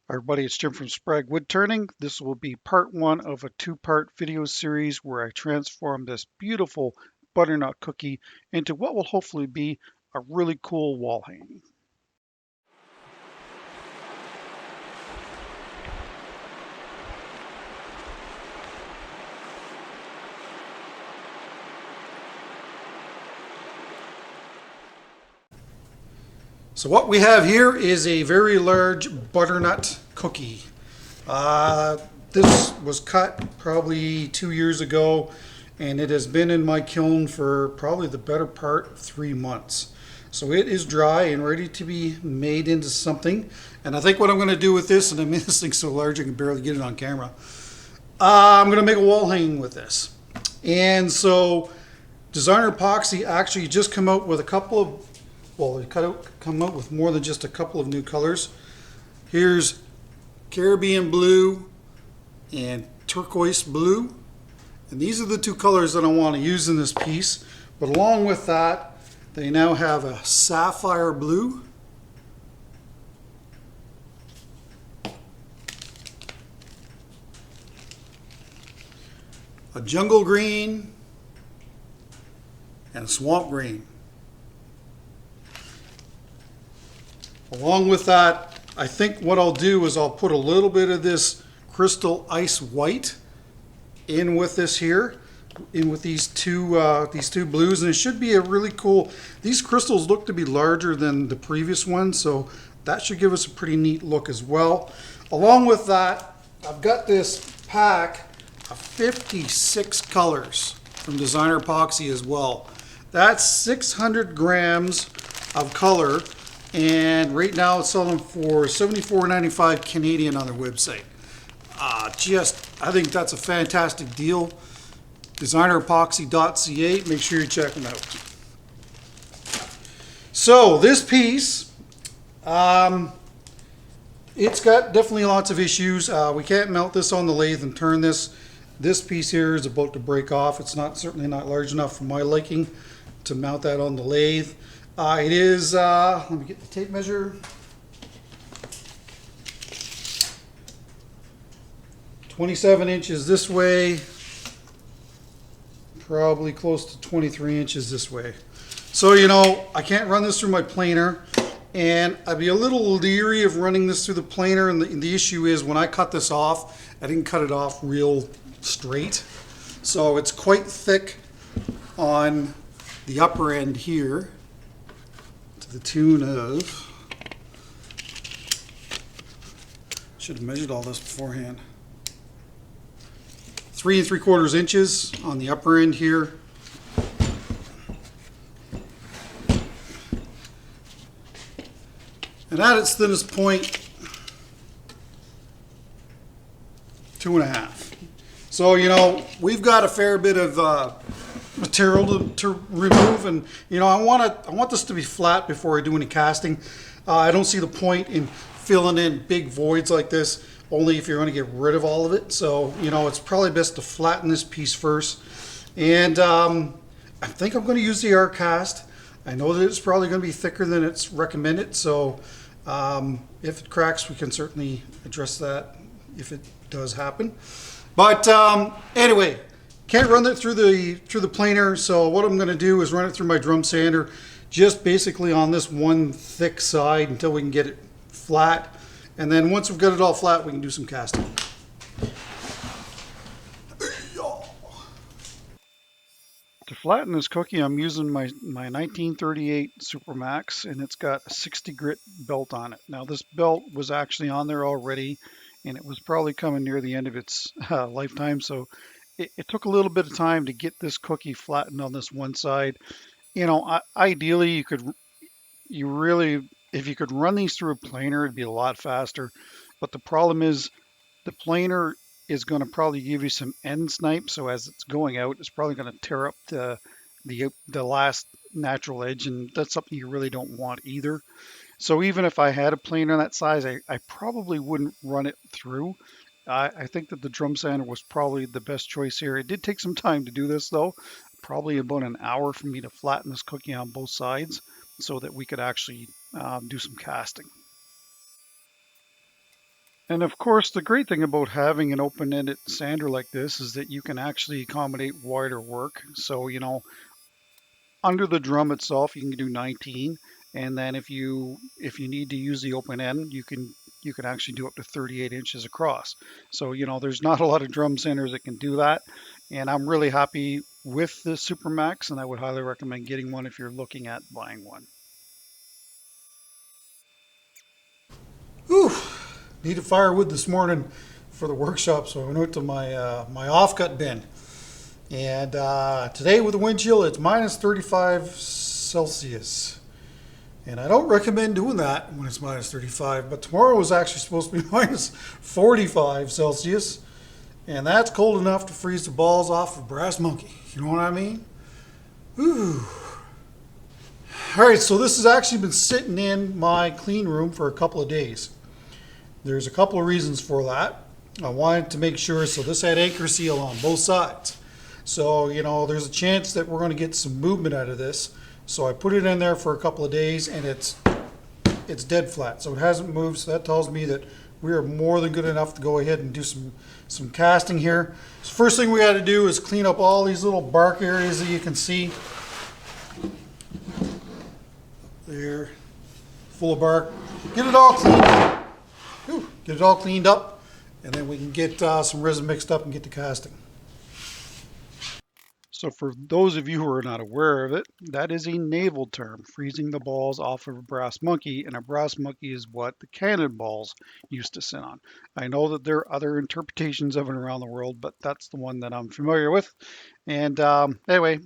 Hi everybody, it's Jim from Sprague Woodturning. This will be part one of a two-part video series where I transform this beautiful butternut cookie into what will hopefully be a really cool wall hanging. So what we have here is a very large butternut cookie. This was cut probably 2 years ago, and it has been in my kiln for probably the better part of 3 months. So it is dry and ready to be made into something. And I think what I'm going to do with this, and I mean this thing's so large I can barely get it on camera, I'm going to make a wall hanging with this. And so Designer Epoxy actually just come out with a couple of, well, they come out with more than just a couple of new colors. Here's Caribbean blue and turquoise blue. And these are the two colors that I want to use in this piece. But along with that, they now have a sapphire blue, a jungle green, and a swamp green. Along with that, I think what I'll do is I'll put a little bit of this crystal ice white in with this here, in with these two blues, and it should be a really cool. These crystals look to be larger than the previous one, so that should give us a pretty neat look as well. Along with that, I've got this pack of 56 colors from Designer Epoxy as well. That's 600 grams of color. And right now it's selling for $74.95 Canadian on their website. I think that's a fantastic deal. Designerepoxy.ca, make sure you check them out. So this piece, it's got definitely lots of issues. We can't melt this on the lathe and turn this. This piece here is about to break off. It's certainly not large enough for my liking to mount that on the lathe. It is, let me get the tape measure. 27 inches this way, probably close to 23 inches this way. So, you know, I can't run this through my planer, and I'd be a little leery of running this through the planer, and the issue is when I cut this off, I didn't cut it off real straight. So it's quite thick on the upper end here, to the tune of, should have measured all this beforehand, 3 3/4 inches on the upper end here. And at its thinnest point, 2.5. So, you know, we've got a fair bit of material to remove, and you know, I want this to be flat before I do any casting. I don't see the point in filling in big voids like this, only if you're going to get rid of all of it. So, you know, it's probably best to flatten this piece first. And I think I'm going to use the R cast. I know that it's probably going to be thicker than it's recommended, so if it cracks, we can certainly address that if it does happen. But anyway, can't run it through the planer, so what I'm going to do is run it through my drum sander, just basically on this one thick side until we can get it flat. And then once we've got it all flat, we can do some casting. To flatten this cookie, I'm using my 1938 Supermax, and it's got a 60 grit belt on it. Now this belt was actually on there already, and it was probably coming near the end of its lifetime, so it took a little bit of time to get this cookie flattened on this one side. You know, ideally if you could run these through a planer, it'd be a lot faster. But the problem is the planer is going to probably give you some end snipe. So as it's going out, it's probably going to tear up the last natural edge, and that's something you really don't want either. So even if I had a planer that size, I probably wouldn't run it through. I think that the drum sander was probably the best choice here. It did take some time to do this though, probably about an hour for me to flatten this cookie on both sides so that we could actually do some casting. And of course, the great thing about having an open-ended sander like this is that you can actually accommodate wider work. So, under the drum itself, you can do 19, and then if you need to use the open end, you can actually do up to 38 inches across. So, there's not a lot of drum sanders that can do that, and I'm really happy with the Supermax, and I would highly recommend getting one if you're looking at buying one. Whew. Needed firewood this morning for the workshop, so I went out to my offcut bin. And today with the wind chill, it's minus 35 Celsius. And I don't recommend doing that when it's minus 35, but tomorrow is actually supposed to be minus 45 Celsius. And that's cold enough to freeze the balls off a brass monkey. You know what I mean? Whew. All right, so this has actually been sitting in my clean room for a couple of days. There's a couple of reasons for that. I wanted to make sure, so this had anchor seal on both sides. So, there's a chance that we're going to get some movement out of this. So I put it in there for a couple of days and it's dead flat. So it hasn't moved. So that tells me that we are more than good enough to go ahead and do some casting here. So first thing we got to do is clean up all these little bark areas that you can see. There, full of bark. Get it all cleaned up. Get it all cleaned up, and then we can get some resin mixed up and get to casting. So for those of you who are not aware of it, that is a naval term, freezing the balls off of a brass monkey, and a brass monkey is what the cannonballs used to sit on. I know that there are other interpretations of it around the world, but that's the one that I'm familiar with. And anyway,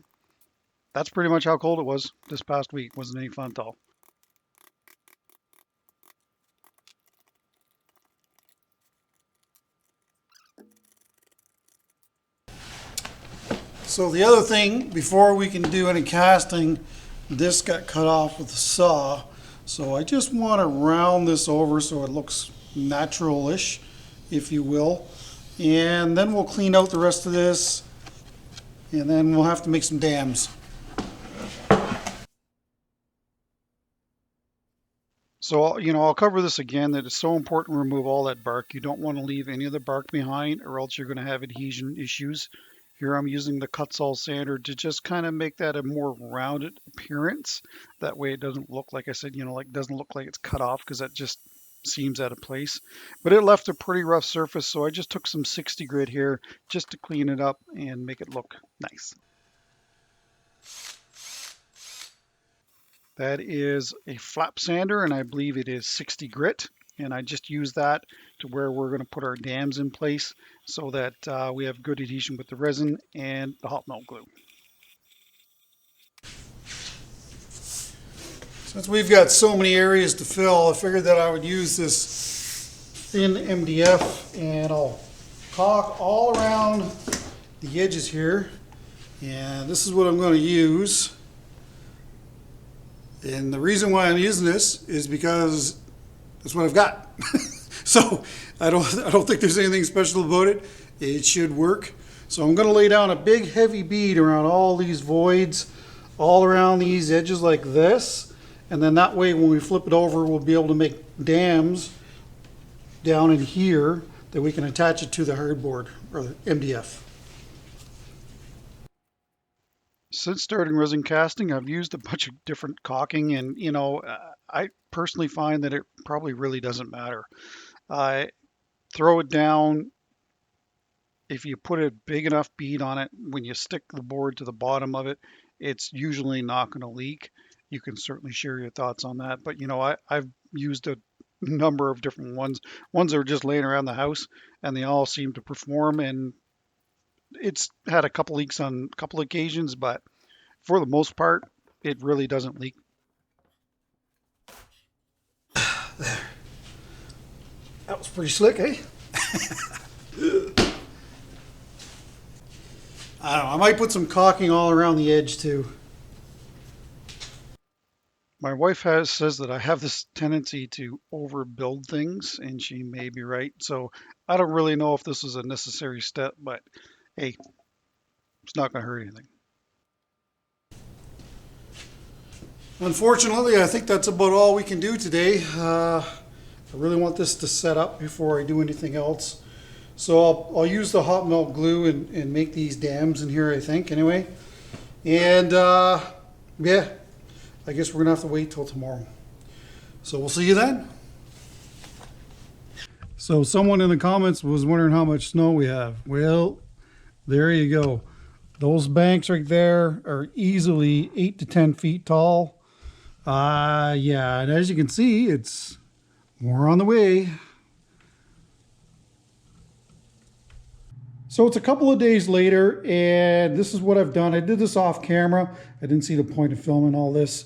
that's pretty much how cold it was this past week. Wasn't any fun at all. So the other thing, before we can do any casting, this got cut off with a saw. So I just want to round this over so it looks natural-ish, if you will. And then we'll clean out the rest of this, and then we'll have to make some dams. So, I'll cover this again, that it's so important to remove all that bark. You don't want to leave any of the bark behind, or else you're going to have adhesion issues. Here I'm using the Kutzall sander to just kind of make that a more rounded appearance. That way it doesn't look, like I said, doesn't look like it's cut off, because that just seems out of place. But it left a pretty rough surface, so I just took some 60 grit here just to clean it up and make it look nice. That is a flap sander, and I believe it is 60 grit. And I just use that to where we're going to put our dams in place so that we have good adhesion with the resin and the hot melt glue. Since we've got so many areas to fill, I figured that I would use this thin MDF, and I'll caulk all around the edges here. And this is what I'm going to use. And the reason why I'm using this is because that's what I've got. So I don't think there's anything special about it. It should work. So I'm going to lay down a big heavy bead around all these voids, all around these edges like this. And then that way when we flip it over, we'll be able to make dams down in here that we can attach it to the hardboard or the MDF. Since starting resin casting, I've used a bunch of different caulking, and I personally find that it probably really doesn't matter. I throw it down. If you put a big enough bead on it, when you stick the board to the bottom of it, it's usually not going to leak. You can certainly share your thoughts on that, but I've used a number of different ones. Ones that are just laying around the house, and they all seem to perform, and it's had a couple leaks on a couple occasions, but for the most part, it really doesn't leak. There. That was pretty slick, eh? I don't know, I might put some caulking all around the edge too. My wife says that I have this tendency to overbuild things, and she may be right. So I don't really know if this is a necessary step, but hey, it's not going to hurt anything. Unfortunately, I think that's about all we can do today. I really want this to set up before I do anything else. So I'll use the hot melt glue and make these dams in here, I think, anyway. And yeah, I guess we're gonna have to wait till tomorrow. So we'll see you then. So someone in the comments was wondering how much snow we have. Well, there you go. Those banks right there are easily 8 to 10 feet tall. Yeah, and as you can see, it's more on the way. So it's a couple of days later, and this is what I've done. I did this off camera. I didn't see the point of filming all this.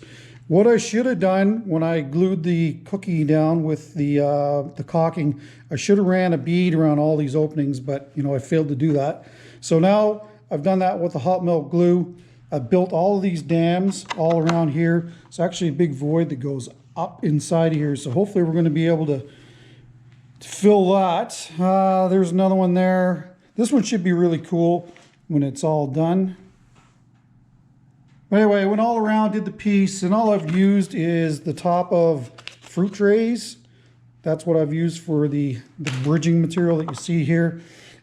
What I should have done when I glued the cookie down with the caulking, I should have ran a bead around all these openings, but you know, I failed to do that. So now I've done that with the hot melt glue. I've built all of these dams all around here. It's actually a big void that goes up inside of here. So hopefully we're going to be able to fill that. There's another one there. This one should be really cool when it's all done. But anyway, I went all around, did the piece, and all I've used is the top of fruit trays. That's what I've used for the bridging material that you see here.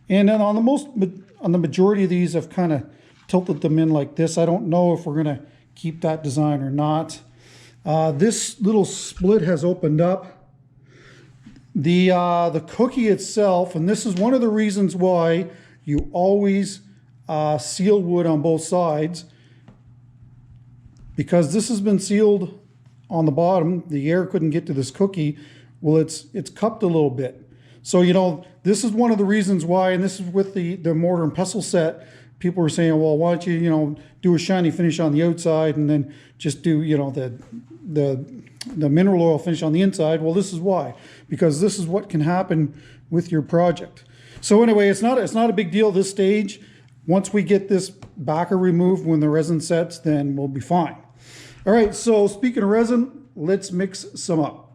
And then on the majority of these, I've kind of tilted them in like this. I don't know if we're going to keep that design or not. This little split has opened up. The cookie itself, and this is one of the reasons why you always seal wood on both sides, because this has been sealed on the bottom. The air couldn't get to this cookie. Well, it's cupped a little bit. So, you know, this is one of the reasons why, and this is with the mortar and pestle set, people were saying, well, why don't you, do a shiny finish on the outside and then just do, the mineral oil finish on the inside. Well, this is why, because this is what can happen with your project. So anyway, it's not a big deal at this stage. Once we get this backer removed, when the resin sets, then we'll be fine. All right, so speaking of resin, let's mix some up.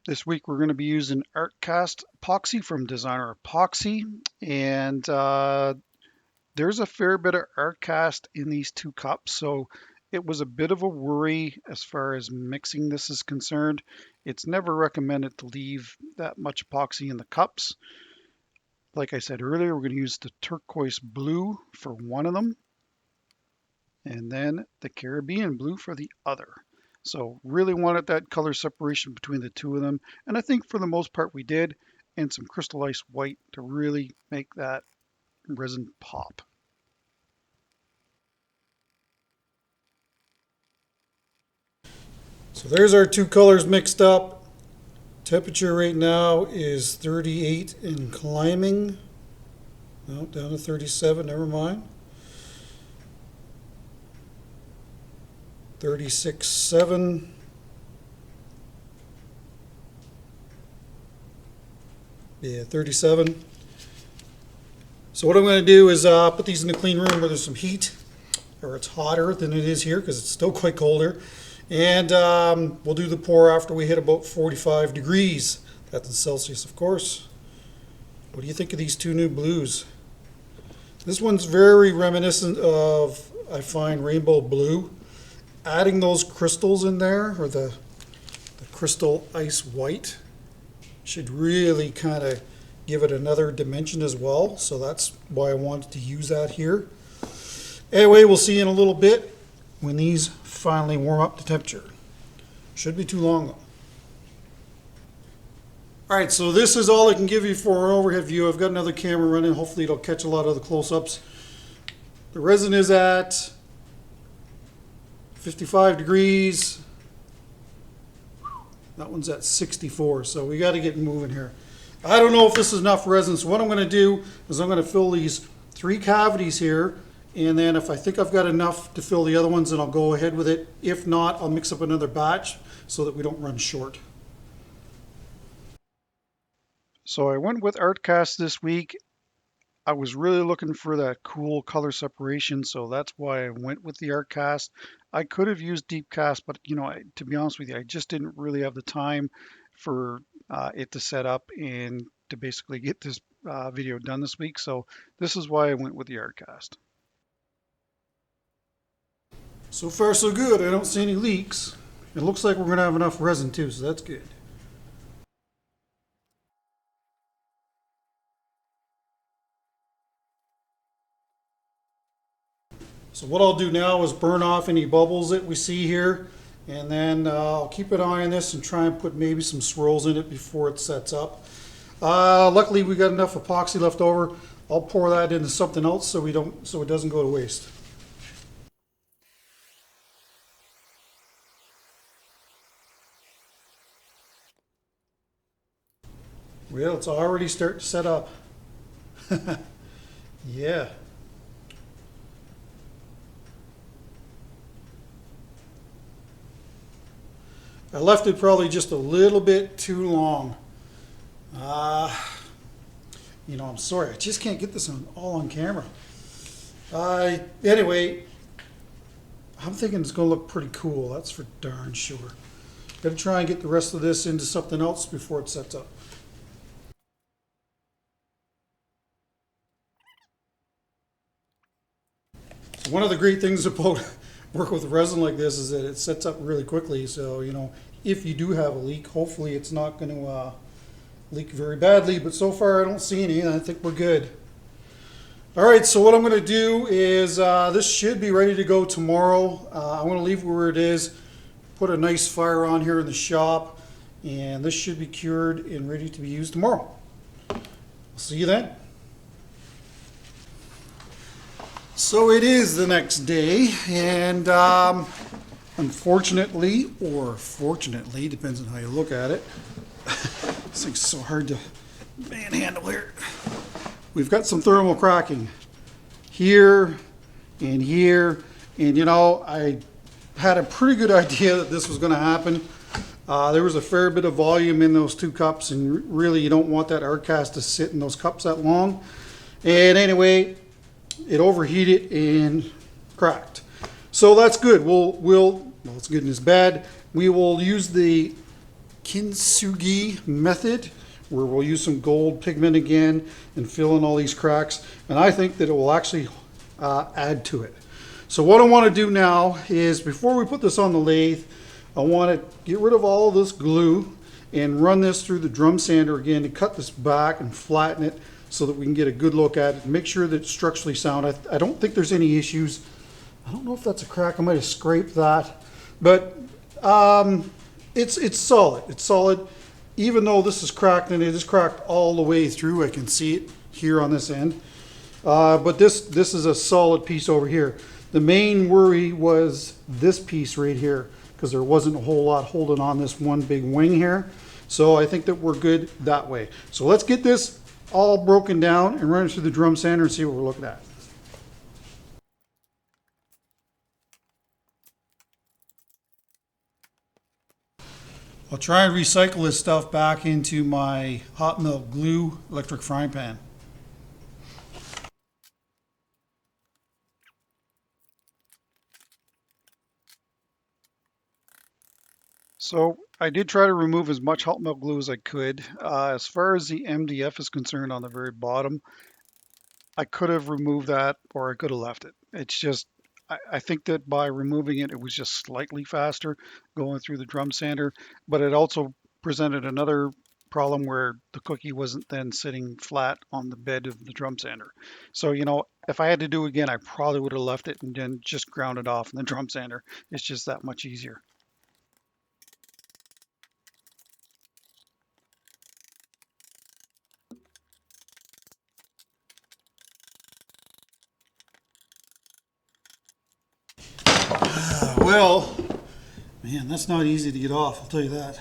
This week we're going to be using Artcast epoxy from Designer Epoxy, and there's a fair bit of Artcast in these 2 cups, so it was a bit of a worry as far as mixing this is concerned. It's never recommended to leave that much epoxy in the cups. Like I said earlier, we're going to use the turquoise blue for one of them, and then the Caribbean blue for the other. So really wanted that color separation between the 2 of them, and I think for the most part we did, and some crystal ice white to really make that resin pop. So there's our 2 colors mixed up. Temperature right now is 38 and climbing. No, down to 37, never mind. 36.7. Yeah, 37. So what I'm going to do is put these in the clean room where there's some heat, or it's hotter than it is here because it's still quite colder. And we'll do the pour after we hit about 45 degrees. That's in Celsius, of course. What do you think of these 2 new blues? This one's very reminiscent of, I find, rainbow blue. Adding those crystals in there, or the crystal ice white, should really kind of give it another dimension as well. So that's why I wanted to use that here. Anyway, we'll see in a little bit when these finally warm up to temperature. Shouldn't be too long though. All right, so this is all I can give you for an overhead view. I've got another camera running. Hopefully it'll catch a lot of the close-ups. The resin is at 55 degrees. That one's at 64, so we got to get moving here. I don't know if this is enough resin, so what I'm going to do is I'm going to fill these 3 cavities here, and then if I think I've got enough to fill the other ones, then I'll go ahead with it. If not, I'll mix up another batch so that we don't run short. So I went with Artcast this week. I was really looking for that cool color separation, so that's why I went with the Artcast. I could have used Deep Cast, but to be honest with you, I just didn't really have the time for it to set up and to basically get this video done this week. So this is why I went with the Artcast. So far so good. I don't see any leaks. It looks like we're going to have enough resin too, so that's good. So what I'll do now is burn off any bubbles that we see here, and then I'll keep an eye on this and try and put maybe some swirls in it before it sets up. Luckily we got enough epoxy left over. I'll pour that into something else so it doesn't go to waste. Well, it's already starting to set up. Yeah. I left it probably just a little bit too long. You know, I'm sorry, I just can't get this all on camera. Anyway, I'm thinking it's going to look pretty cool. That's for darn sure. Got to try and get the rest of this into something else before it sets up. So one of the great things about working with resin like this is that it sets up really quickly. So, you know, if you do have a leak, hopefully it's not going to leak very badly, but so far I don't see any. I think we're good. All right, so what I'm going to do is this should be ready to go tomorrow. I'm going to leave it where it is, put a nice fire on here in the shop, and this should be cured and ready to be used tomorrow. I'll see you then. So it is the next day, and unfortunately, or fortunately, depends on how you look at it, this thing's so hard to manhandle here. We've got some thermal cracking here, and you know, I had a pretty good idea that this was going to happen. There was a fair bit of volume in those two cups, and really you don't want that art cast to sit in those cups that long. And anyway, it overheated and cracked. So that's good. Well, it's good and it's bad. We will use the kintsugi method, where we'll use some gold pigment again and fill in all these cracks. And I think that it will actually add to it. So what I want to do now is, before we put this on the lathe, I want to get rid of all of this glue and run this through the drum sander again to cut this back and flatten it so that we can get a good look at it and make sure that it's structurally sound. I don't think there's any issues. I don't know if that's a crack. I might have scraped that. But it's solid. It's solid. Even though this is cracked, and it is cracked all the way through, I can see it here on this end. But this is a solid piece over here. The main worry was this piece right here, because there wasn't a whole lot holding on this one big wing here. So I think that we're good that way. So let's get this all broken down and run it through the drum sander and see what we're looking at. I'll try and recycle this stuff back into my hot melt glue electric frying pan. So I did try to remove as much hot melt glue as I could. As far as the MDF is concerned on the very bottom, I could have removed that, or I could have left it. It's just, I think that by removing it, it was just slightly faster going through the drum sander, but it also presented another problem where the cookie wasn't then sitting flat on the bed of the drum sander. So, you know, if I had to do it again, I probably would have left it and then just ground it off in the drum sander. It's just that much easier. Well, man, that's not easy to get off, I'll tell you that.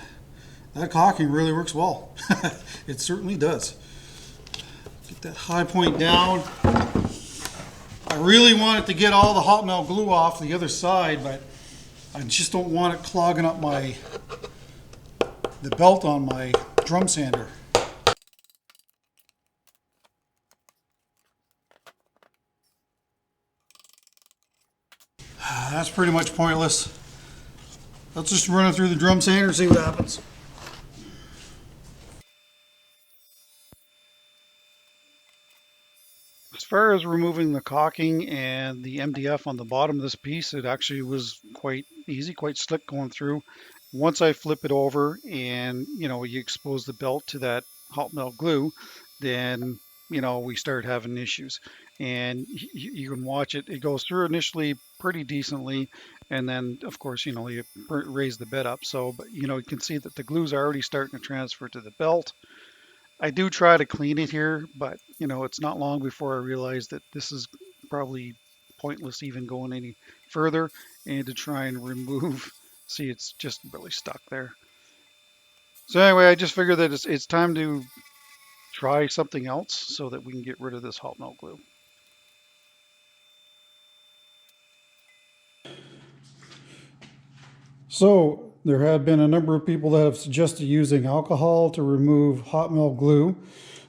That caulking really works well. It certainly does. Get that high point down. I really wanted to get all the hot melt glue off the other side, but I just don't want it clogging up the belt on my drum sander. That's pretty much pointless. Let's just run it through the drum sander and see what happens. As far as removing the caulking and the MDF on the bottom of this piece, it actually was quite easy, quite slick going through. Once I flip it over and, you expose the belt to that hot melt glue, then, we start having issues. And you can watch it. It goes through initially pretty decently. And then, of course, you raise the bed up. So, but, you can see that the glue's already starting to transfer to the belt. I do try to clean it here, but, it's not long before I realize that this is probably pointless even going any further and to try and remove. See, it's just really stuck there. So anyway, I just figured that it's time to try something else so that we can get rid of this hot melt glue. So there have been a number of people that have suggested using alcohol to remove hot melt glue.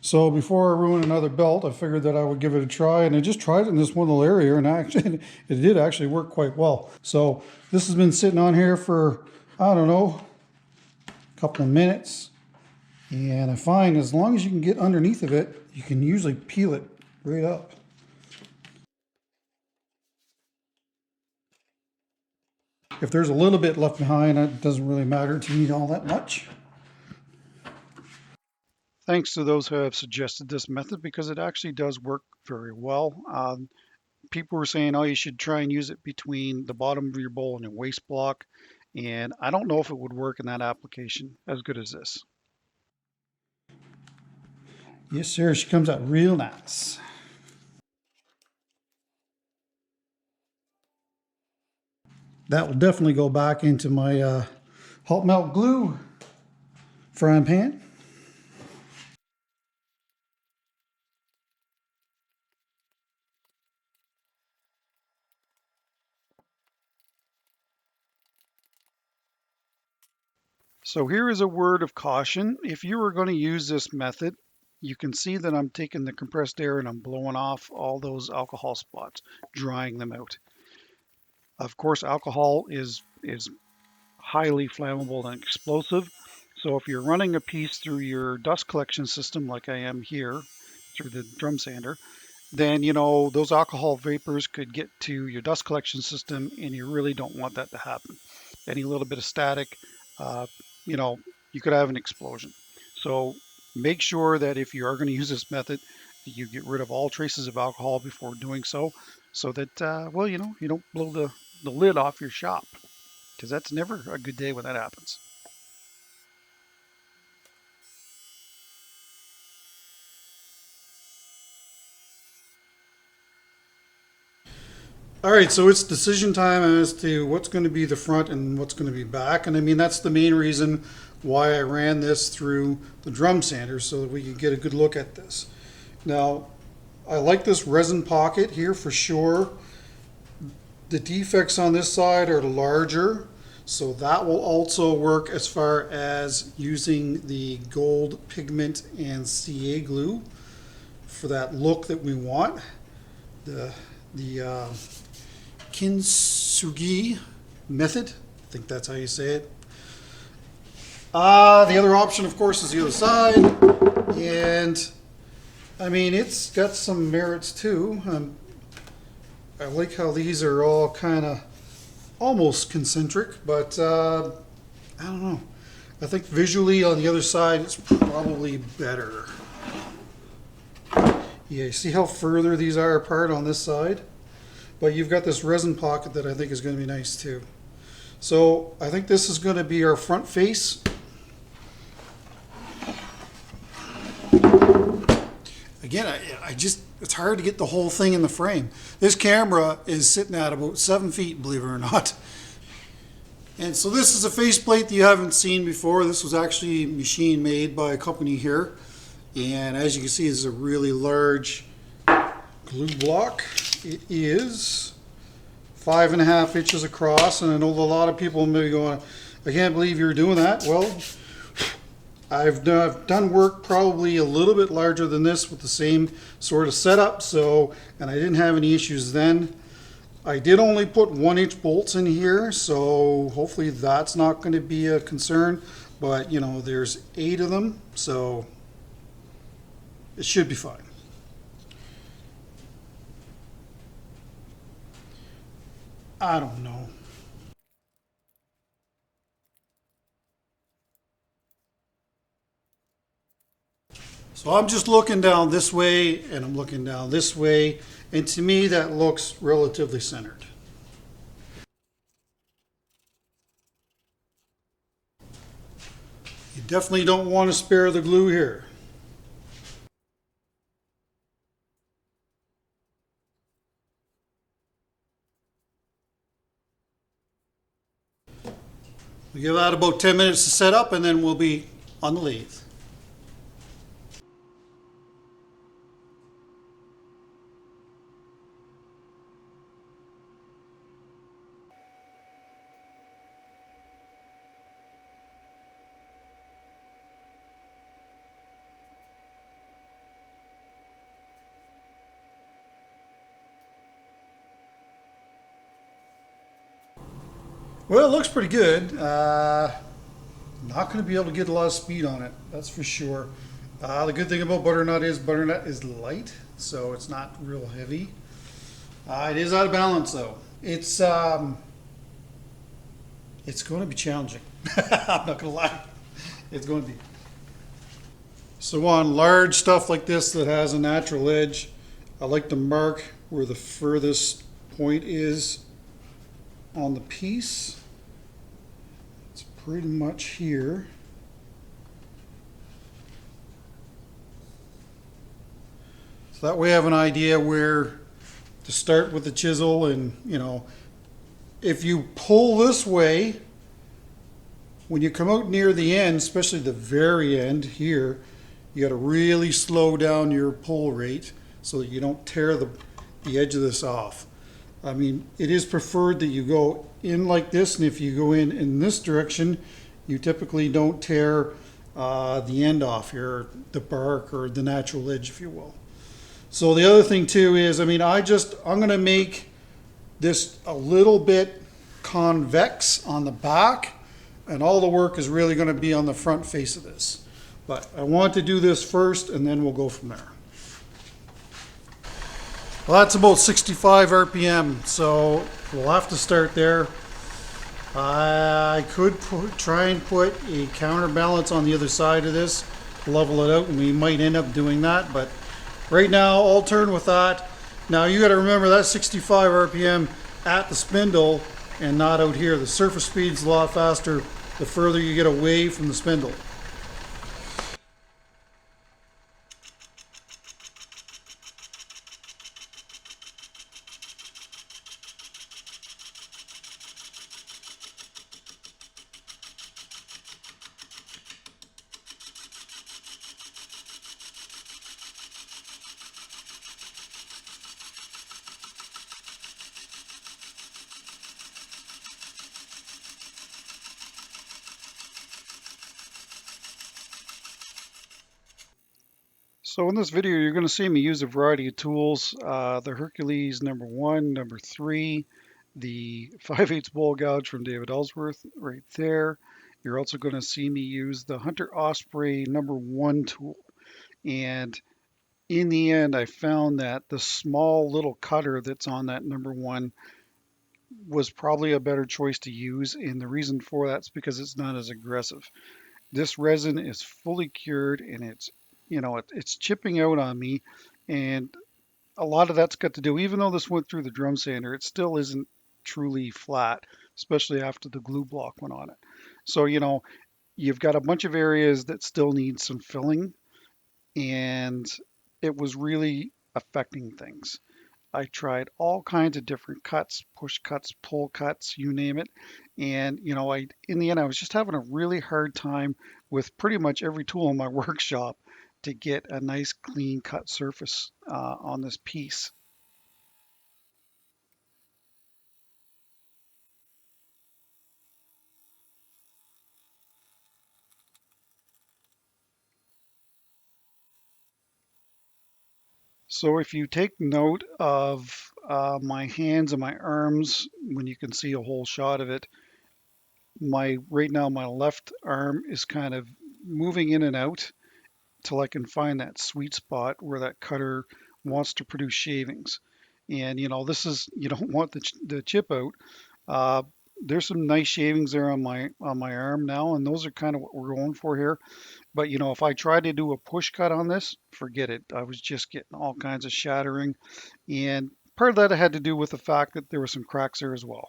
So before I ruin another belt, I figured that I would give it a try, and I just tried it in this one little area, and actually, it did actually work quite well. So this has been sitting on here for, I don't know, a couple of minutes, and I find as long as you can get underneath of it, you can usually peel it right up. If there's a little bit left behind, it doesn't really matter to me all that much. Thanks to those who have suggested this method because it actually does work very well. People were saying, oh, you should try and use it between the bottom of your bowl and your waste block. And I don't know if it would work in that application as good as this. Yes, sir. She comes out real nice. That will definitely go back into my hot melt glue frying pan. So here is a word of caution. If you are going to use this method, you can see that I'm taking the compressed air and I'm blowing off all those alcohol spots, drying them out. Of course, alcohol is highly flammable and explosive. So if you're running a piece through your dust collection system like I am here through the drum sander, then those alcohol vapors could get to your dust collection system and you really don't want that to happen. Any little bit of static, uh, you could have an explosion. So make sure that if you are going to use this method, that you get rid of all traces of alcohol before doing so that, well, you don't blow the lid off your shop, because that's never a good day when that happens. All right, so it's decision time as to what's going to be the front and what's going to be back. And I mean, that's the main reason why I ran this through the drum sander so that we could get a good look at this. Now, I like this resin pocket here for sure. The defects on this side are larger, so that will also work as far as using the gold pigment and CA glue for that look that we want. The kintsugi method, I think that's how you say it. The other option, of course, is the other side, and I mean, it's got some merits too. I like how these are all kind of almost concentric, but I don't know. I think visually on the other side it's probably better. Yeah, see how further these are apart on this side? But you've got this resin pocket that I think is going to be nice too. So I think this is going to be our front face. Again, I just, it's hard to get the whole thing in the frame. This camera is sitting at about 7 feet, believe it or not. And so this is a faceplate that you haven't seen before. This was actually machine made by a company here. And as you can see, it's a really large glue block. It is 5.5 inches across. And I know a lot of people may be going, I can't believe you're doing that. Well, I've done work probably a little bit larger than this with the same sort of setup, and I didn't have any issues then. I did only put 1-inch bolts in here, so hopefully that's not going to be a concern, but there's 8 of them, so it should be fine. I don't know. So I'm just looking down this way and I'm looking down this way, and to me that looks relatively centered. You definitely don't want to spare the glue here. We give that about 10 minutes to set up and then we'll be on the lathe. Well, it looks pretty good. Not going to be able to get a lot of speed on it, that's for sure. The good thing about butternut is light, so it's not real heavy. It is out of balance though. It's going to be challenging. I'm not going to lie. It's going to be. So on large stuff like this that has a natural edge, I like to mark where the furthest point is on the piece. It's pretty much here. So that way I have an idea where to start with the chisel, and if you pull this way, when you come out near the end, especially the very end here, you got to really slow down your pull rate so that you don't tear the edge of this off. I mean, it is preferred that you go in like this, and if you go in this direction, you typically don't tear the end off here, the bark or the natural edge, if you will. So the other thing too is, I'm going to make this a little bit convex on the back, and all the work is really going to be on the front face of this. But I want to do this first, and then we'll go from there. Well, that's about 65 RPM, so we'll have to start there. I could try and put a counterbalance on the other side of this, level it out, and we might end up doing that, but right now I'll turn with that. Now you got to remember that's 65 RPM at the spindle and not out here. The surface speed's a lot faster the further you get away from the spindle. So in this video, you're going to see me use a variety of tools. The Hercules #1, #3, the 5/8 bowl gouge from David Ellsworth right there. You're also going to see me use the Hunter Osprey #1 tool. And in the end, I found that the small little cutter that's on that #1 was probably a better choice to use. And the reason for that's because it's not as aggressive. This resin is fully cured, and it's chipping out on me, and a lot of that's got to do, even though this went through the drum sander, it still isn't truly flat, especially after the glue block went on it. So you've got a bunch of areas that still need some filling, and it was really affecting things. I tried all kinds of different cuts, push cuts, pull cuts, you name it. And, in the end, I was just having a really hard time with pretty much every tool in my workshop to get a nice clean cut surface on this piece. So if you take note of my hands and my arms, when you can see a whole shot of it, right now my left arm is kind of moving in and out till I can find that sweet spot where that cutter wants to produce shavings. And this is, you don't want the chip out, there's some nice shavings there on my arm now, and those are kind of what we're going for here. But you know, if I tried to do a push cut on this, forget it. I was just getting all kinds of shattering, and part of that had to do with the fact that there were some cracks there as well.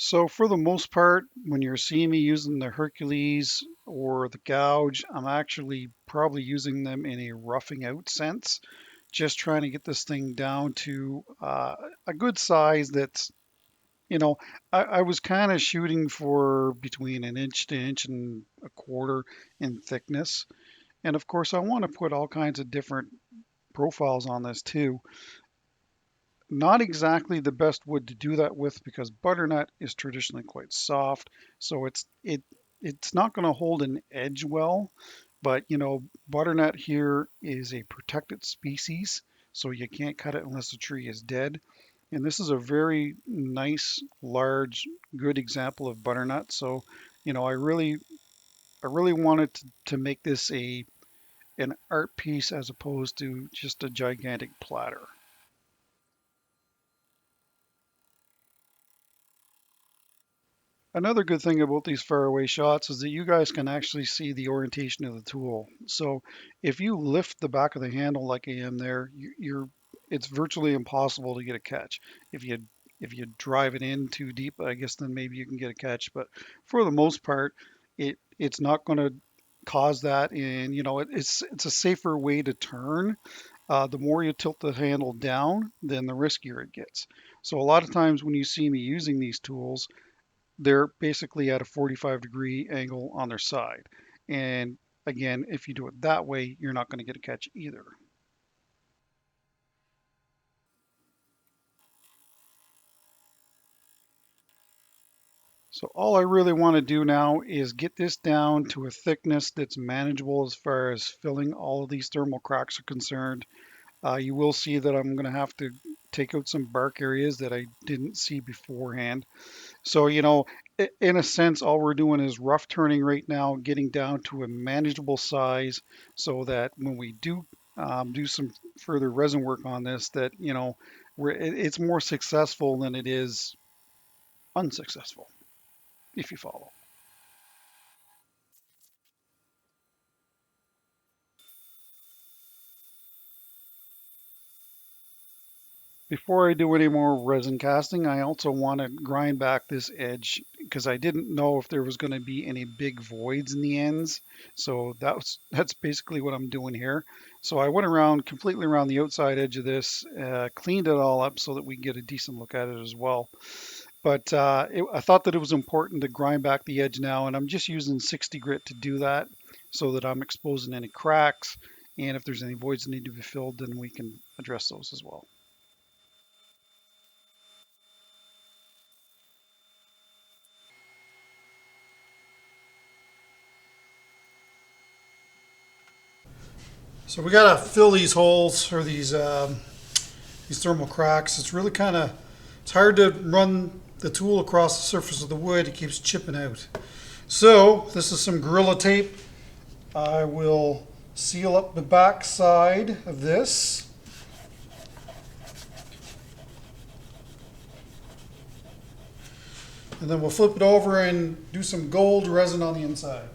So for the most part, when you're seeing me using the Hercules or the gouge, I'm actually probably using them in a roughing out sense, just trying to get this thing down to a good size that's, you know, I was kind of shooting for between an inch to inch and a quarter in thickness. And of course, I want to put all kinds of different profiles on this too. Not exactly the best wood to do that with because butternut is traditionally quite soft, so it's not going to hold an edge well. But you know, butternut here is a protected species, so you can't cut it unless the tree is dead. And this is a very nice, large, good example of butternut. So, you know, I really wanted to make this an art piece as opposed to just a gigantic platter. Another good thing about these faraway shots is that you guys can actually see the orientation of the tool. So if you lift the back of the handle like I am there, it's virtually impossible to get a catch. If you drive it in too deep, I guess then maybe you can get a catch. But for the most part, it's not going to cause that. And you know, it's a safer way to turn. The more you tilt the handle down, then the riskier it gets. So a lot of times when you see me using these tools, they're basically at a 45-degree angle on their side. And again, if you do it that way, you're not going to get a catch either. So all I really want to do now is get this down to a thickness that's manageable as far as filling all of these thermal cracks are concerned. You will see that I'm going to have to take out some bark areas that I didn't see beforehand. So, you know, in a sense, all we're doing is rough turning right now, getting down to a manageable size so that when we do do some further resin work on this, that, you know, it's more successful than it is unsuccessful, if you follow. Before I do any more resin casting, I also want to grind back this edge because I didn't know if there was going to be any big voids in the ends. So that's basically what I'm doing here. So I went around completely around the outside edge of this, cleaned it all up so that we can get a decent look at it as well. But I thought that it was important to grind back the edge now, and I'm just using 60 grit to do that so that I'm exposing any cracks. And if there's any voids that need to be filled, then we can address those as well. So we got to fill these holes or these thermal cracks. It's really it's hard to run the tool across the surface of the wood. It keeps chipping out. So this is some Gorilla Tape. I will seal up the back side of this. And then we'll flip it over and do some gold resin on the inside.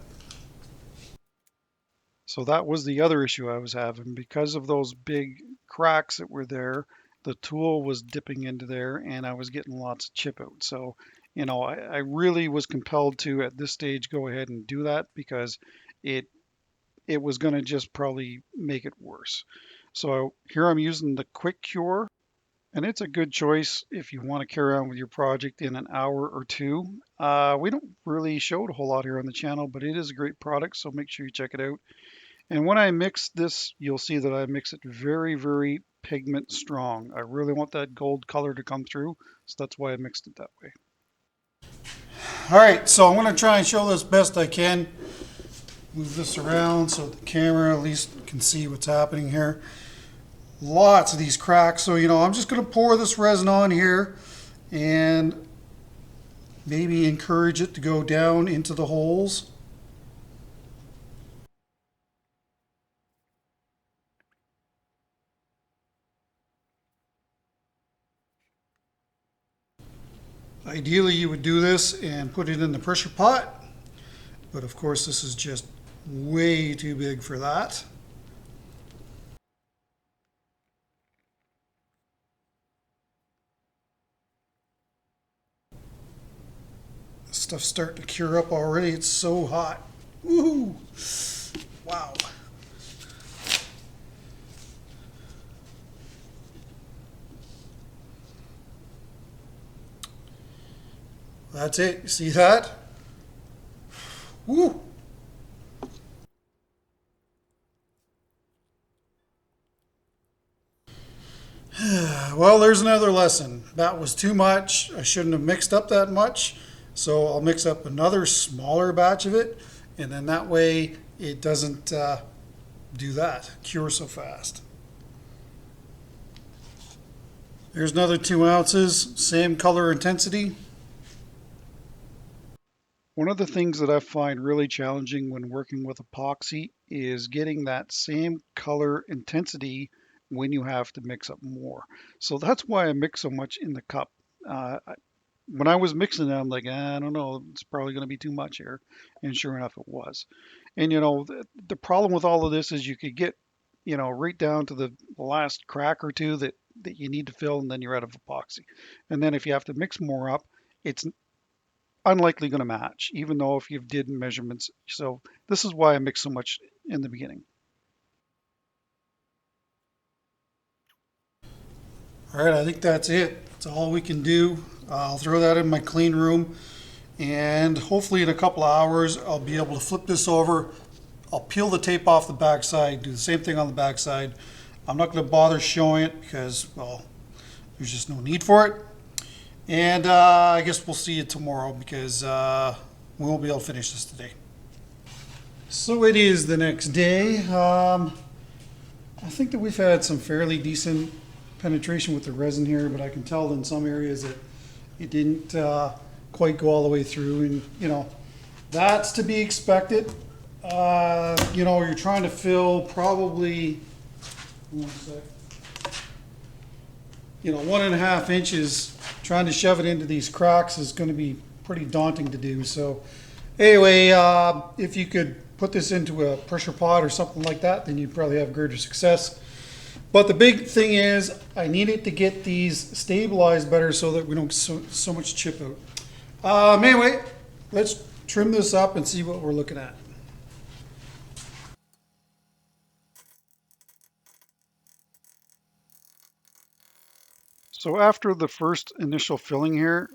So that was the other issue I was having. Because of those big cracks that were there, the tool was dipping into there and I was getting lots of chip out. So, you know, I really was compelled to, at this stage, go ahead and do that because it it was going to just probably make it worse. So here I'm using the Quick Cure, and it's a good choice if you want to carry on with your project in an hour or two. We don't really show it a whole lot here on the channel, but it is a great product, so make sure you check it out. And when I mix this, you'll see that I mix it very, very pigment strong. I really want that gold color to come through, so that's why I mixed it that way. All right, so I'm going to try and show this best I can. Move this around so the camera at least can see what's happening here. Lots of these cracks, so I'm just going to pour this resin on here and maybe encourage it to go down into the holes. Ideally, you would do this and put it in the pressure pot, but of course this is just way too big for that. This stuff's starting to cure up already. It's so hot. Woohoo! Wow. That's it. You see that? Woo! Well, there's another lesson. That was too much. I shouldn't have mixed up that much. So I'll mix up another smaller batch of it, and then that way it doesn't do that, cure so fast. There's another 2 ounces, same color intensity. One of the things that I find really challenging when working with epoxy is getting that same color intensity when you have to mix up more. So that's why I mix so much in the cup. When I was mixing it, I'm like, I don't know, it's probably going to be too much here. And sure enough, it was. And the problem with all of this is you could get, right down to the last crack or two that you need to fill, and then you're out of epoxy. And then if you have to mix more up, it's unlikely going to match, even though if you did measurements. So this is why I mix so much in the beginning. All right, I think that's it. That's all we can do. I'll throw that in my clean room, and hopefully in a couple of hours I'll be able to flip this over. I'll peel the tape off the backside, do the same thing on the backside. I'm not going to bother showing it because, well, there's just no need for it. And I guess we'll see you tomorrow because we won't be able to finish this today. So it is the next day. I think that we've had some fairly decent penetration with the resin here, but I can tell in some areas that it didn't quite go all the way through, and that's to be expected. You're trying to fill probably 1.5 inches. Trying to shove it into these cracks is going to be pretty daunting to do. So anyway, if you could put this into a pressure pot or something like that, then you'd probably have greater success. But the big thing is I need it to get these stabilized better so that we don't so much chip out. Anyway, let's trim this up and see what we're looking at. So after the first initial filling here,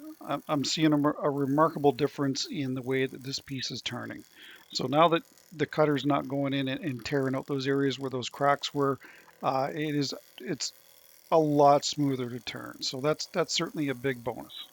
I'm seeing a remarkable difference in the way that this piece is turning. So now that the cutter's not going in and tearing out those areas where those cracks were, it's a lot smoother to turn. So that's certainly a big bonus.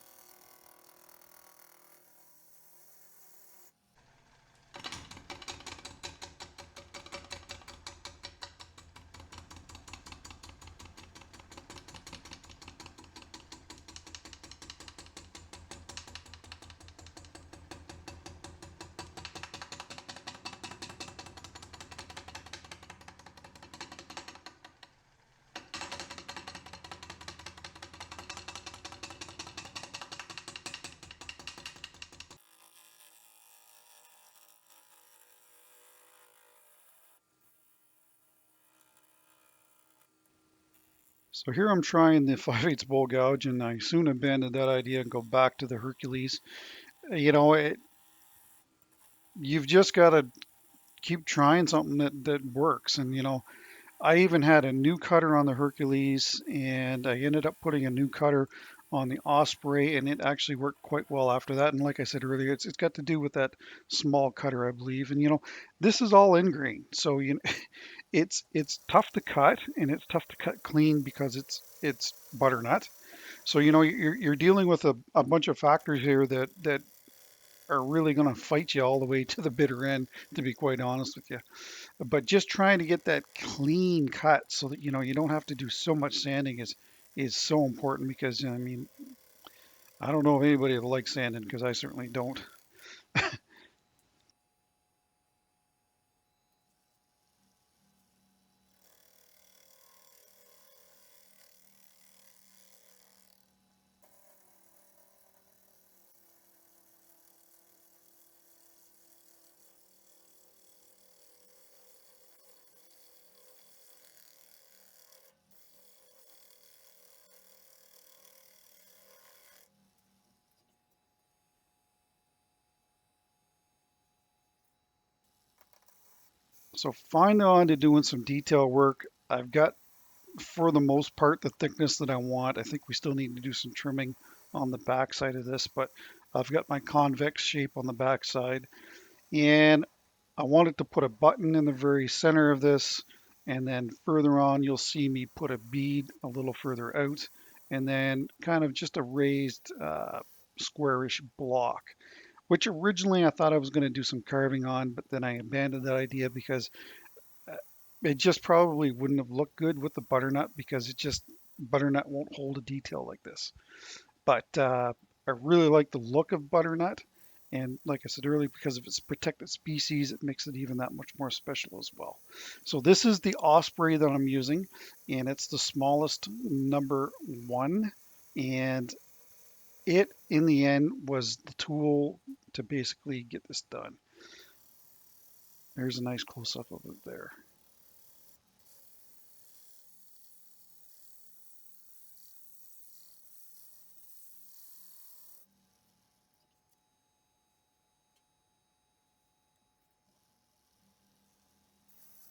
So here I'm trying the 5/8 bowl gouge, and I soon abandoned that idea and go back to the Hercules. You've just got to keep trying something that works. And I even had a new cutter on the Hercules, and I ended up putting a new cutter on the Osprey, and it actually worked quite well after that. And like I said earlier, it's got to do with that small cutter, I believe. And this is all in grain, so it's tough to cut, and it's tough to cut clean because it's butternut. So you're dealing with a bunch of factors here that are really going to fight you all the way to the bitter end, to be quite honest with you. But just trying to get that clean cut so that you don't have to do so much sanding is so important because I mean, I don't know of anybody that likes sanding because I certainly don't. So finally on to doing some detail work. I've got, for the most part, the thickness that I want. I think we still need to do some trimming on the back side of this, but I've got my convex shape on the back side, and I wanted to put a button in the very center of this, and then further on you'll see me put a bead a little further out, and then kind of just a raised squarish block, which originally I thought I was going to do some carving on, but then I abandoned that idea because it just probably wouldn't have looked good with the butternut because butternut won't hold a detail like this. But I really like the look of butternut. And like I said earlier, because of its protected species, it makes it even that much more special as well. So this is the Osprey that I'm using, and it's the smallest number one. And it, in the end, was the tool to basically get this done. There's a nice close-up of it there.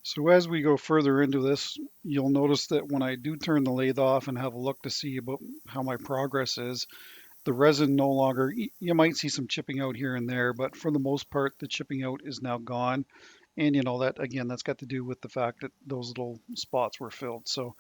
So as we go further into this, you'll notice that when I do turn the lathe off and have a look to see about how my progress is, the resin no longer, you might see some chipping out here and there, but for the most part, the chipping out is now gone. And that again, that's got to do with the fact that those little spots were filled. So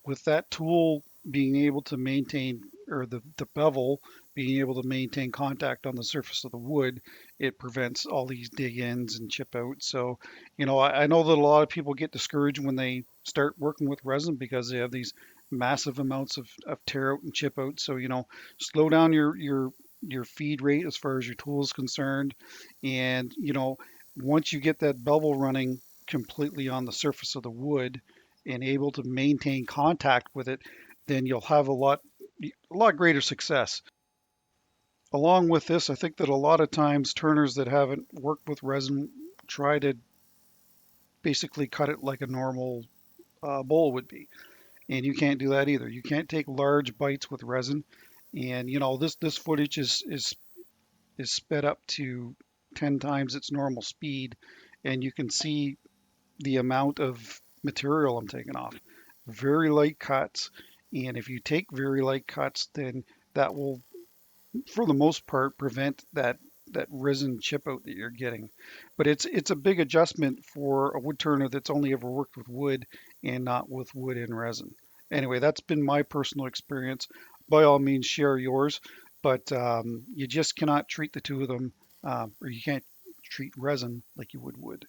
with that tool being able to maintain, or the bevel being able to maintain contact on the surface of the wood, it prevents all these dig ins and chip out. So, I know that a lot of people get discouraged when they start working with resin because they have these massive amounts of tear out and chip out. So, slow down your feed rate as far as your tool is concerned. And, once you get that bevel running completely on the surface of the wood, and able to maintain contact with it, then you'll have a lot greater success. Along with this, I think that a lot of times turners that haven't worked with resin try to basically cut it like a normal bowl would be, and you can't do that either. You can't take large bites with resin, and this footage is sped up to 10 times its normal speed, and you can see the amount of material I'm taking off. Very light cuts, and if you take very light cuts, then that will, for the most part, prevent that resin chip out that you're getting. But it's a big adjustment for a wood turner that's only ever worked with wood and not with wood and resin. Anyway, that's been my personal experience. By all means, share yours, but you just cannot treat the two of them, or you can't treat resin like you would wood.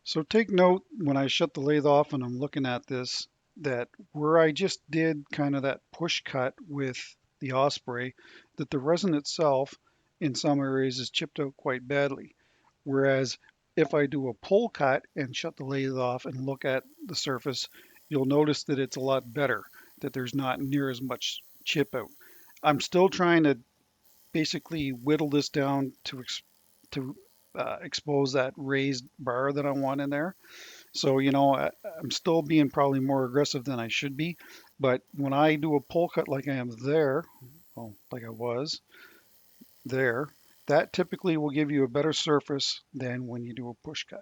So take note when I shut the lathe off and I'm looking at this, that where I just did kind of that push cut with the Osprey, that the resin itself in some areas is chipped out quite badly. Whereas if I do a pull cut and shut the lathe off and look at the surface, you'll notice that it's a lot better, that there's not near as much chip out. I'm still trying to basically whittle this down to expose that raised bar that I want in there. So, I'm still being probably more aggressive than I should be. But when I do a pull cut like I am there, well, like I was there, That typically will give you a better surface than when you do a push cut.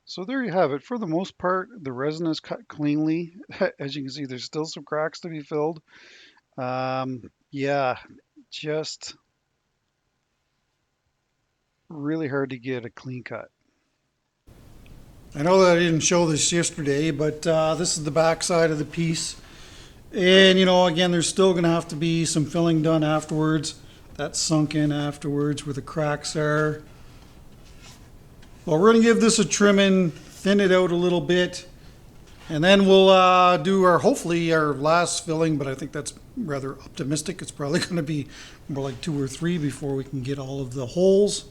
So there you have it. For the most part, the resin is cut cleanly. As you can see, there's still some cracks to be filled. Yeah, just really hard to get a clean cut. I know that I didn't show this yesterday, but this is the back side of the piece. And again, there's still going to have to be some filling done afterwards. That's sunk in afterwards where the cracks are. Well, we're going to give this a trim in, thin it out a little bit, and then we'll do hopefully our last filling, but I think that's rather optimistic. It's probably going to be more like 2 or 3 before we can get all of the holes.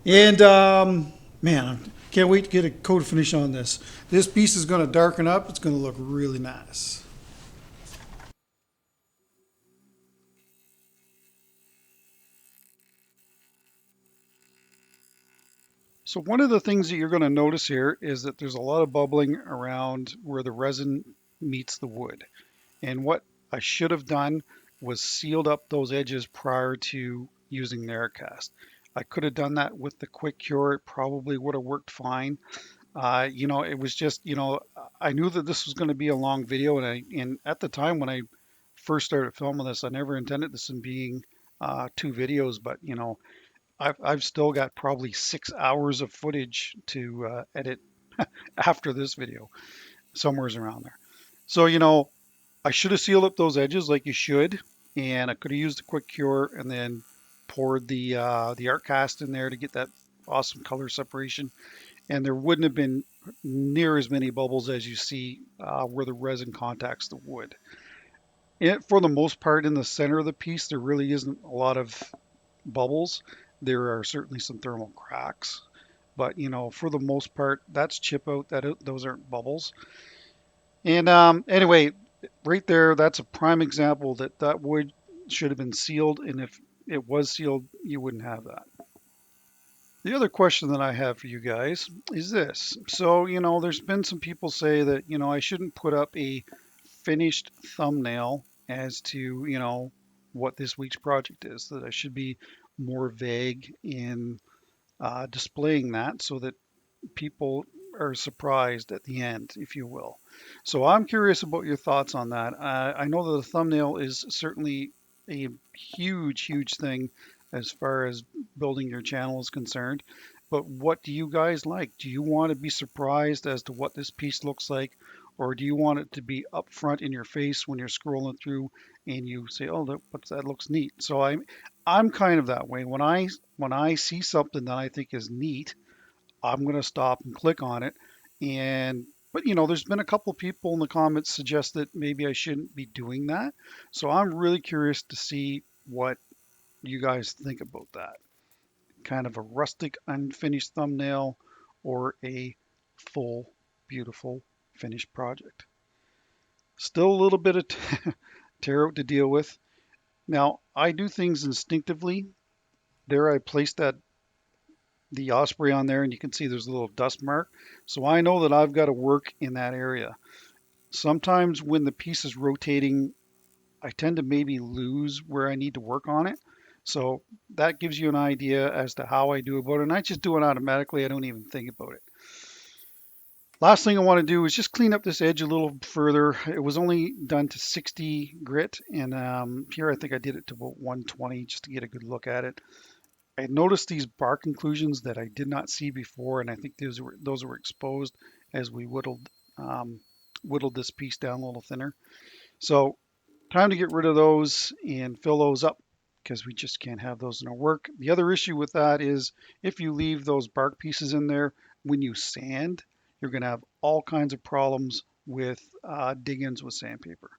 And man, I can't wait to get a coat finish on this. This piece is going to darken up. It's going to look really nice. So one of the things that you're going to notice here is that there's a lot of bubbling around where the resin meets the wood. And what I should have done was sealed up those edges prior to using Narrowcast. I could have done that with the quick cure. It probably would have worked fine. It was just, I knew that this was going to be a long video, and at the time when I first started filming this, I never intended this in being 2 videos, but I've still got probably 6 hours of footage to edit after this video, somewhere's around there. So I should have sealed up those edges like you should, and I could have used a quick cure and then poured the art cast in there to get that awesome color separation, and there wouldn't have been near as many bubbles as you see where the resin contacts the wood. For the most part, in the center of the piece, there really isn't a lot of bubbles. There are certainly some thermal cracks, but for the most part, that's chip out. Those aren't bubbles. And anyway, right there, that's a prime example that wood should have been sealed, and if it was sealed, you wouldn't have that. The other question that I have for you guys is this. So, there's been some people say that, I shouldn't put up a finished thumbnail as to, what this week's project is, that I should be more vague in displaying that so that people are surprised at the end, if you will. So I'm curious about your thoughts on that. I know that the thumbnail is certainly a huge, huge thing as far as building your channel is concerned. But what do you guys like? Do you want to be surprised as to what this piece looks like? Or do you want it to be up front in your face when you're scrolling through and you say, "Oh, that looks neat." So I'm kind of that way. When I see something that I think is neat, I'm going to stop and click on it. But there's been a couple of people in the comments suggest that maybe I shouldn't be doing that. So I'm really curious to see what you guys think about that. Kind of a rustic, unfinished thumbnail or a full, beautiful, finished project. Still a little bit of tear out to deal with. Now, I do things instinctively. There I placed the osprey on there, and you can see there's a little dust mark. So I know that I've got to work in that area. Sometimes when the piece is rotating, I tend to maybe lose where I need to work on it. So that gives you an idea as to how I do about it. And I just do it automatically. I don't even think about it. Last thing I want to do is just clean up this edge a little further. It was only done to 60 grit, and here I think I did it to about 120 just to get a good look at it. I noticed these bark inclusions that I did not see before, and I think those were exposed as we whittled this piece down a little thinner. So time to get rid of those and fill those up because we just can't have those in our work. The other issue with that is if you leave those bark pieces in there, when you sand, you're going to have all kinds of problems with dig-ins with sandpaper.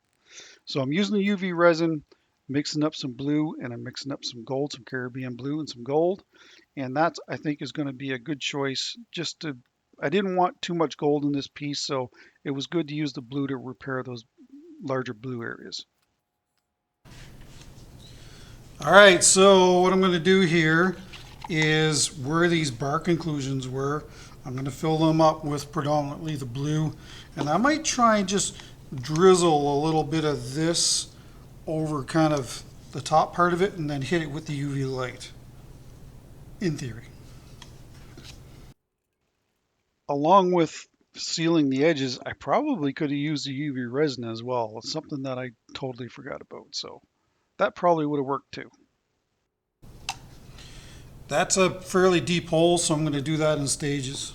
So I'm using the UV resin, mixing up some blue, and I'm mixing up some gold, some Caribbean blue and some gold. And that, I think, is going to be a good choice. I didn't want too much gold in this piece, so it was good to use the blue to repair those larger blue areas. All right, so what I'm going to do here is where these bark inclusions were, I'm going to fill them up with predominantly the blue, and I might try and just drizzle a little bit of this over kind of the top part of it and then hit it with the UV light, in theory. Along with sealing the edges, I probably could have used the UV resin as well. It's something that I totally forgot about, so that probably would have worked too. That's a fairly deep hole, so I'm going to do that in stages.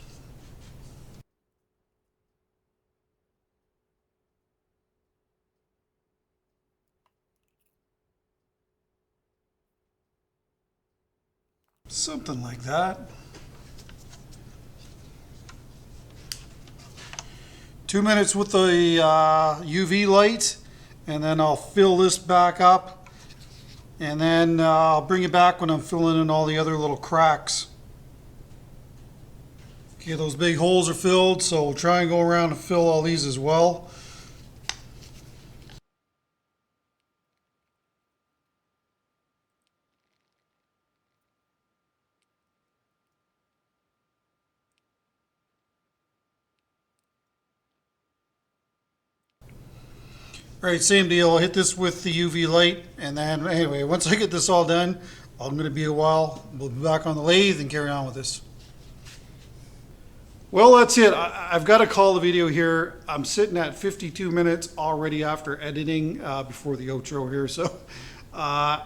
Something like that. 2 minutes with the UV light, and then I'll fill this back up. And then I'll bring it back when I'm filling in all the other little cracks. Okay, those big holes are filled, so we'll try and go around and fill all these as well. All right, same deal. I'll hit this with the UV light, and then anyway, once I get this all done, I'm going to be a while. We'll be back on the lathe and carry on with this. Well, that's it. I've got to call the video here. I'm sitting at 52 minutes already after editing before the outro here. So I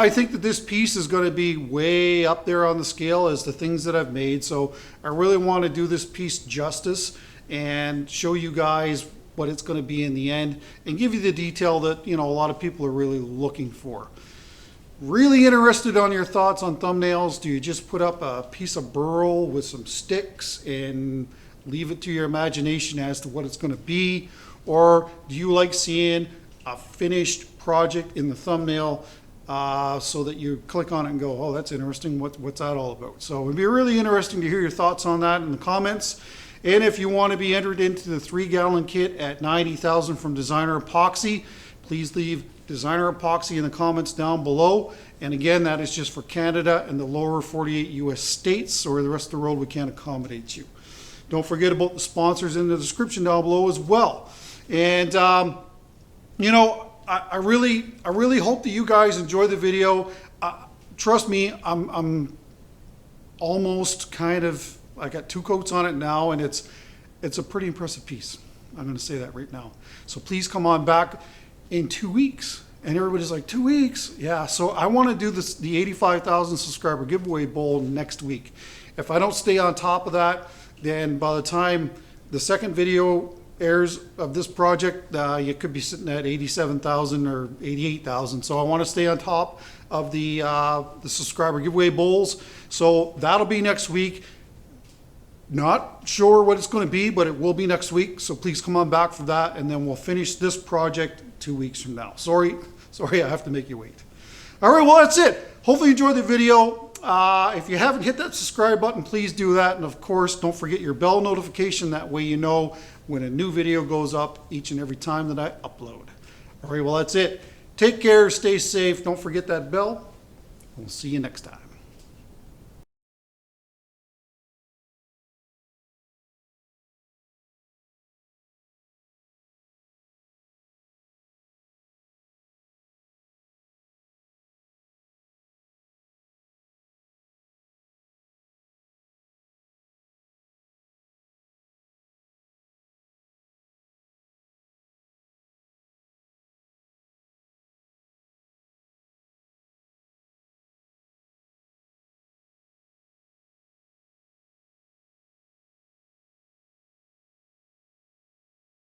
think that this piece is going to be way up there on the scale as the things that I've made. So I really want to do this piece justice and show you guys what it's going to be in the end and give you the detail that, you know, a lot of people are really looking for. Really interested on your thoughts on thumbnails. Do you just put up a piece of burl with some sticks and leave it to your imagination as to what it's going to be? Or do you like seeing a finished project in the thumbnail so that you click on it and go, oh, that's interesting. What's that all about? So it'd be really interesting to hear your thoughts on that in the comments. And if you want to be entered into the 3-gallon kit at $90,000 from Designer Epoxy, please leave Designer Epoxy in the comments down below. And again, that is just for Canada and the lower 48 US states, or the rest of the world we can't accommodate you. Don't forget about the sponsors in the description down below as well. And you know, I really hope that you guys enjoy the video. Trust me, I'm almost kind of, I got 2 coats on it now, and it's a pretty impressive piece. I'm going to say that right now. So please come on back in 2 weeks. And everybody's like, 2 weeks? Yeah, so I want to do this, the 85,000 subscriber giveaway bowl next week. If I don't stay on top of that, then by the time the second video airs of this project, you could be sitting at 87,000 or 88,000. So I want to stay on top of the subscriber giveaway bowls. So that'll be next week. Not sure what it's going to be, but it will be next week. So please come on back for that, and then we'll finish this project 2 weeks from now. Sorry, I have to make you wait. All right, well, that's it. Hopefully you enjoyed the video. If you haven't hit that subscribe button, please do that. And of course, don't forget your bell notification. That way you know when a new video goes up each and every time that I upload. All right, well, that's it. Take care, stay safe. Don't forget that bell. We'll see you next time.